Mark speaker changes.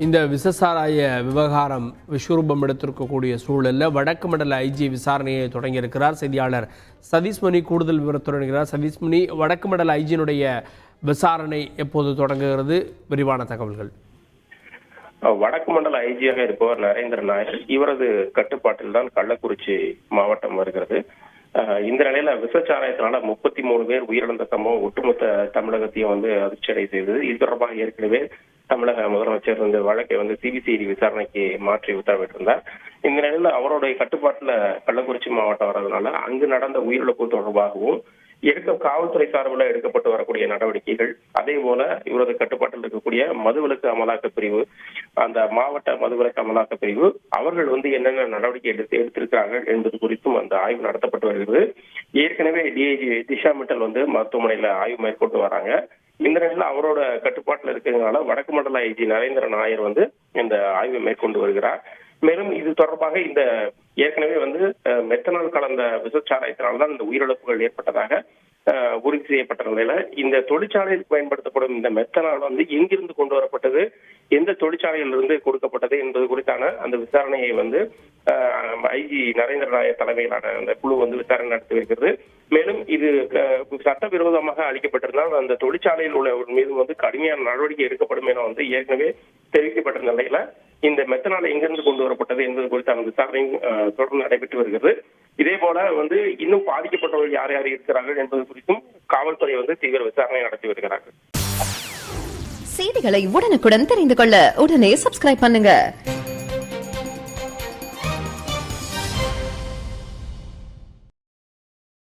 Speaker 1: இந்த விசசாராய விவகாரம் விஸ்வரூபம் எடுத்திருக்கக்கூடிய சூழலில் வடக்கு மண்டல ஐஜி விசாரணையை தொடங்கியிருக்கிறார். செய்தியாளர் சதீஷ்மணி கூடுதல் விவரத்துடன் இருக்கிறார். சதீஷ்மணி, வடக்கு மண்டல ஐஜியினுடைய விசாரணை எப்போது தொடங்குகிறது? விரிவான தகவல்கள்.
Speaker 2: வடக்கு மண்டல ஐஜியாக இருப்பவர் நரேந்திர நாயர். இவரது கட்டுப்பாட்டில் தான் கள்ளக்குறிச்சி மாவட்டம் வருகிறது. இந்த நிலையில விசச்சாராயத்தினால 33 பேர் உயிரிழந்த சம்பவம் ஒட்டுமொத்த தமிழகத்தையும் அதிர்ச்சியடை செய்தது. இது தொடர்பாக ஏற்கனவே தமிழக முதலமைச்சர் வழக்கை சிபிசிஐடி விசாரணைக்கு மாற்றி உத்தரவிட்டிருந்தார். இந்த நிலையில அவருடைய கட்டுப்பாட்டுல கள்ளக்குறிச்சி மாவட்டம் வர்றதுனால அங்கு நடந்த உயிரிழப்பு தொடர்பாகவும் காவல்துறை சார்பில் எடுக்கப்பட்டு வரக்கூடிய நடவடிக்கைகள், அதே போல இவரது கட்டுப்பாட்டில் இருக்கக்கூடிய மதுவிலக்கு அமலாக்க பிரிவு, அந்த மாவட்ட மதுவிலக்கு அமலாக்க பிரிவு அவர்கள் என்னென்ன நடவடிக்கை எடுத்திருக்கிறார்கள் என்பது குறித்தும் அந்த ஆய்வு நடத்தப்பட்டு வருகிறது. ஏற்கனவே டிஐஜி திஷா மிட்டல் மருத்துவமனையில ஆய்வு மேற்கொண்டு வராங்க. இந்த நிலையில அவரோட கட்டுப்பாட்டில் இருக்கிறதுனால வடக்கு மண்டல ஐஜி நரேந்திர நாயர் இந்த ஆய்வை மேற்கொண்டு வருகிறார். மேலும் இது தொடர்பாக இந்த ஏற்கனவே மெத்தனால் கலந்த விசச்சாராயத்தினால்தான் இந்த உயிரிழப்புகள் ஏற்பட்டதாக உறுதி செய்யப்பட்ட நிலையில இந்த தொழிற்சாலையில் பயன்படுத்தப்படும் இந்த மெத்தனால் எங்கிருந்து கொண்டு வரப்பட்டது, எந்த தொழிற்சாலையிலிருந்து கொடுக்கப்பட்டது என்பது குறித்தான அந்த விசாரணையை ஐஜி நரேந்திர நாயர் தலைமையிலான அந்த குழு விசாரணை நடத்தி வருகிறது. மேலும் இது சட்டவிரோதமாக அளிக்கப்பட்டிருந்தால் அந்த தொழிற்சாலையில் உள்ளவர் மீது கடுமையான நடவடிக்கை எடுக்கப்படும் என ஏற்கனவே தெரிவிக்கப்பட்ட நிலையில இந்த மெத்தனால் எங்கிருந்து கொண்டு வரப்பட்டது என்பது குறித்தான விசாரணை தொடர்ந்து நடைபெற்று வருகிறது. இதே போல இன்னும் பாதிக்கப்பட்டவர்கள் யார் யார் இருக்கிறார்கள் என்பது குறித்தும் காவல்துறை தீவிர விசாரணை நடத்தி வருகிறார்கள்.
Speaker 3: செய்திகளை உடனுக்குடன் தெரிந்து கொள்ள உடனே சப்ஸ்கிரைப் பண்ணுங்க.